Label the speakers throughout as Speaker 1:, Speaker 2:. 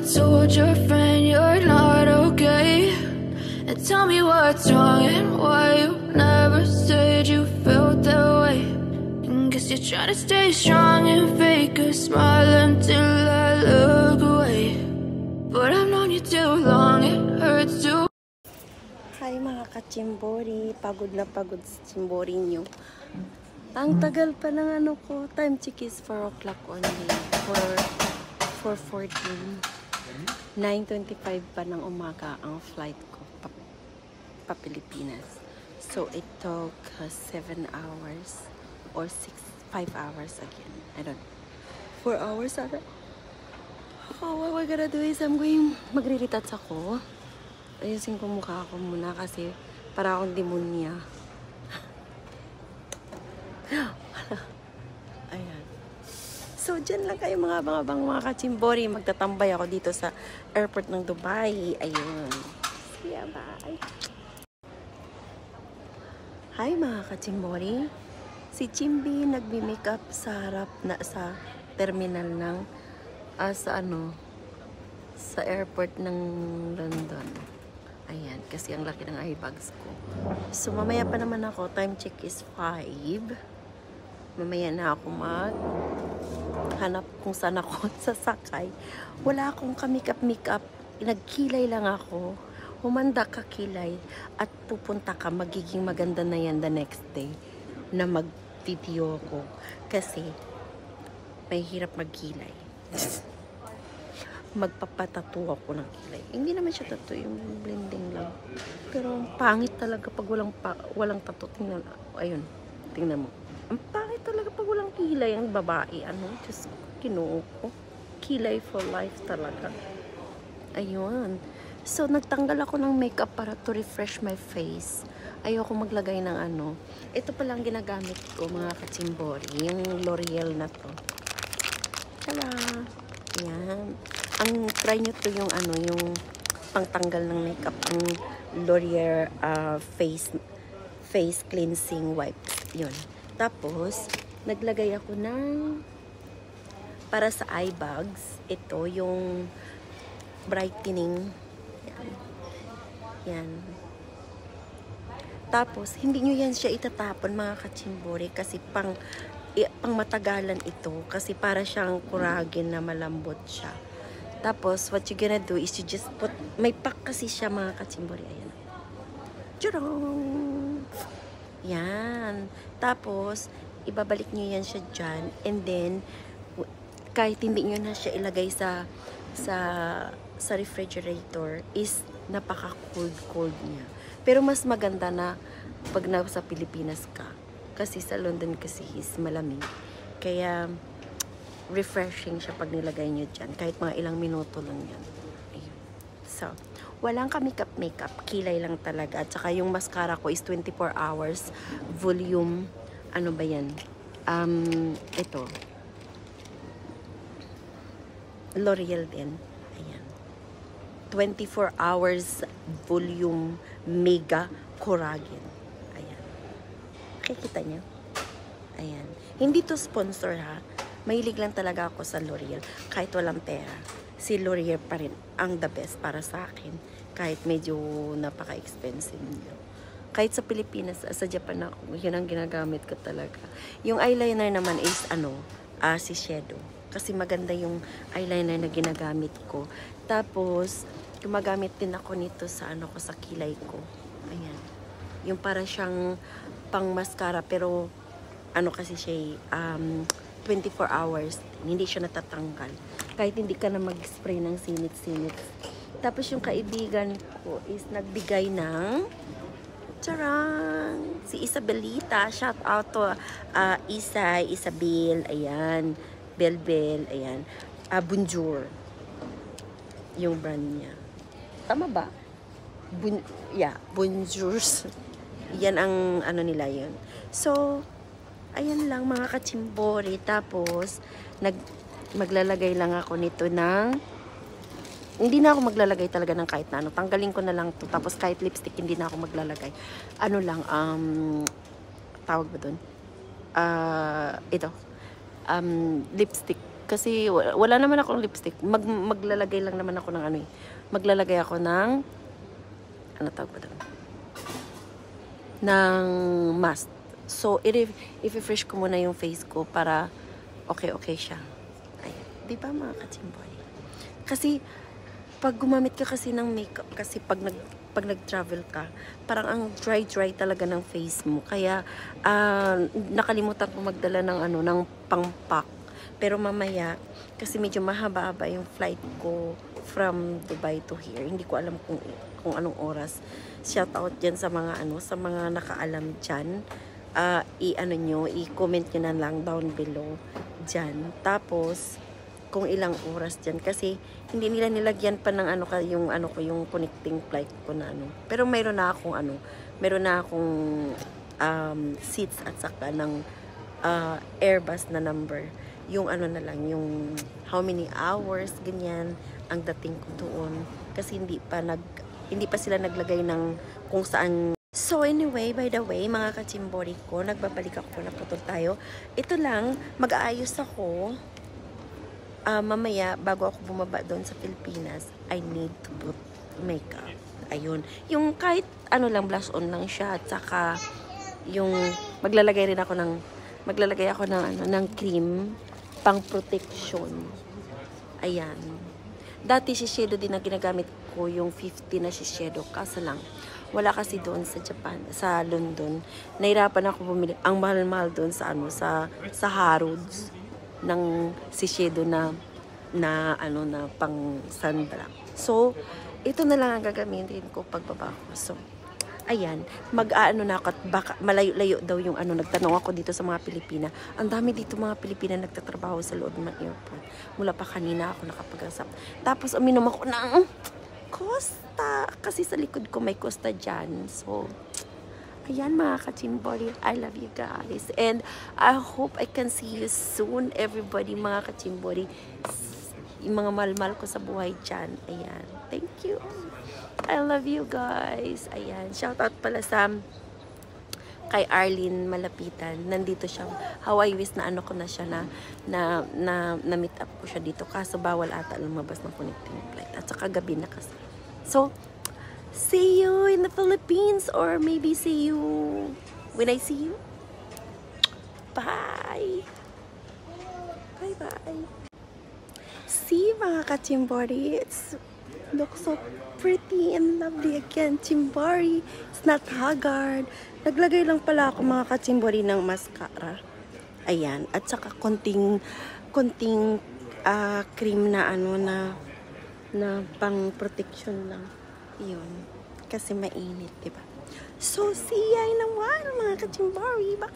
Speaker 1: told your friend you're not okay? And tell me what's wrong and why you never said you felt that way. And guess you're trying to stay strong and fake a smile until I look away. But I've known you too long, it hurts to.
Speaker 2: Hi mga kachimbori, pagod na pagod sa chimbori nyo. Ang tagal pa ng ano ko, time check is 4 o'clock only. 4:14. 9:25 pa ng umaga ang flight ko pa Pilipinas. So it took 7 hours or 5 hours again. I don't know. 4 hours ata. Oh, what we're gonna do is I'm going magre-retouch ako. Ayusin ko mukha ko muna kasi para akong demonya. Ayan. So, dyan lang kayo mga abang-abang mga kachimbori. Magtatambay ako dito sa airport ng Dubai. Ayun. See ya, bye. Hi mga kachimbori. Si Chimbi nagbi-makeup sa harap na sa terminal ng sa airport ng London. Ayan, kasi ang laki ng eye bags ko. So, mamaya pa naman ako. Time check is 5. Mamaya na ako hanap kung saan ako sasakay. Wala akong ka-makeup. Nagkilay lang ako. Humanda ka kilay at pupunta ka. Magiging maganda na yan the next day na mag-video ko. Kasi may hirap magkilay. Magpapatato ako ng kilay. Hindi naman siya tattoo, yung blending lang. Pero pangit talaga pag walang tattoo. Tingnan, ayun, tingnan mo. Ang pangit talaga pag walang kilay ang babae. Just kinuha ko. Kilay for life talaga. Ayun. So, nagtanggal ako ng makeup para to refresh my face. Ayoko maglagay ng Ito palang ginagamit ko, mga kachimbori. Yung L'Oreal na to. Tada! Yan. Ang try nyo to yung yung pangtanggal ng makeup, ang L'Oreal face cleansing wipes. Yun. Tapos, naglagay ako ng para sa eye bags. Ito, yung brightening. Yan. Yan. Tapos, hindi nyo yan siya itatapon, mga kachimbori, kasi pang matagalan ito. Kasi para siyang collagen na malambot siya. Tapos, what you gonna do is you just put, may pack kasi siya, mga kachimbori. Ayan. Tchurong! Yan. Tapos, ibabalik nyo yan siya dyan. And then, kahit hindi nyo na siya ilagay sa refrigerator, is napaka-cold niya. Pero mas maganda na pag nasa Pilipinas ka. Kasi sa London kasi is malamig. Kaya, refreshing siya pag nilagay nyo dyan. Kahit mga ilang minuto lang yan. Ayun. So, walang ka-makeup. Kilay lang talaga. At saka yung mascara ko is 24 hours volume. Ano ba yan? Ito. L'Oreal din. Ayan. 24 hours volume mega collagen. Ayan. Nakikita niyo? Ayan. Hindi to sponsor ha. Mahilig lang talaga ako sa L'Oreal. Kahit walang pera. Si L'Oreal pa rin ang the best para sa akin. Kahit medyo napaka-expensive niyo. Kahit sa Pilipinas, sa Japan ako, yun ang ginagamit ko talaga. Yung eyeliner naman is si Shadow. Kasi maganda yung eyeliner na ginagamit ko. Tapos, gumagamit din ako nito sa ko sa kilay ko. Ayan. Yung para siyang pang mascara pero kasi siya 24 hours. Hindi siya natatanggal. Kahit hindi ka na mag-spray ng sinit-sinit. Tapos yung kaibigan ko is nagbigay ng charang! Si Isabelita. Shout out to Isabel. Ayan. Belbel. Ayan. Bonjour. Yung brand niya. Tama ba? Bonjour. Yan ang nila yun. So, ayan lang mga kachimbori. Tapos, maglalagay lang ako nito ng hindi na ako maglalagay talaga ng kahit na tanggalin ko na lang to. Tapos kahit lipstick hindi na ako maglalagay. Tawag ba dun? Ito. Lipstick Kasi wala naman akong lipstick. Maglalagay lang naman ako ng ano eh. Maglalagay ako ng ano tawag ba doon? Ng mask. So, i-refresh ko muna yung face ko para okay siya. Ayan. Di ba mga kachimboy? Kasi, pag gumamit ka kasi ng makeup, kasi pag nag-travel ka, parang ang dry talaga ng face mo. Kaya, nakalimutan ko magdala ng ng pang-pack. Pero mamaya, kasi medyo mahaba-haba yung flight ko from Dubai to here. Hindi ko alam kung anong oras. Shout out dyan sa mga sa mga nakaalam dyan. I-comment nyo na lang down below dyan. Tapos, kung ilang oras dyan. Kasi, hindi nila nilagyan pa ng yung connecting flight ko na Pero mayroon na akong seats at saka ng Airbus na number. Yung na lang, yung how many hours, ganyan, ang dating ko doon. Kasi hindi pa sila naglagay ng kung saan. So anyway, by the way, mga kachimbori ko, nagbabalik ako na putol tayo. Ito lang, mag-aayos ako. Mamaya, bago ako bumaba doon sa Pilipinas, I need to put makeup. Ayun. Yung kahit lang, blush on lang siya. At saka, yung maglalagay ako ng cream pang protection. Ayan. Dati shiseido din na ginagamit ko, yung 50 na shiseido. Kaso lang, wala kasi doon sa Japan, sa London. Nahirapan ako bumili. Ang mahal-mahal doon sa sa Harrods ng shiseido na pang sunblock. So, ito na lang ang gagamitin ko pagbaba ko. So, ayan, na ako at baka malayo-layo daw yung nagtanong ako dito sa mga Pilipina. Ang dami dito mga Pilipina nagtatrabaho sa loob ng airport. Mula pa kanina ako nakapag-asap. Tapos uminom ako ng Costa. Kasi sa likod ko may Costa dyan. So, ayan mga kachimbori, I love you guys. And I hope I can see you soon, everybody mga kachimbori. Yung mga mahal-mahal ko sa buhay dyan. Ayan, thank you. I love you guys. Ayan, shout out pala sa kay Arlene Malapitan. Nandito siya. How I wish na ko na siya na meet up ko siya dito. Kaso bawal ata lumabas ng connecting flight. At saka gabi na kasi. So, see you in the Philippines or maybe see you when I see you. Bye! Bye-bye! See mga ka-chimbori, it looks so pretty and lovely again. Chimbori, it's not haggard. Naglagay lang pala ako mga ka-chimbori ng mascara. Ayan, at saka konting cream na na pang protection lang. Yun. Kasi mainit, diba? So, see ya in a while, mga kachimbori. Bye!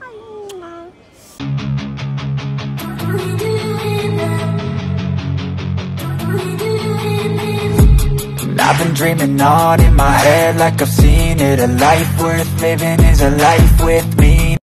Speaker 3: I've been dreaming on in my head like I've seen it. A life worth living is a life with me.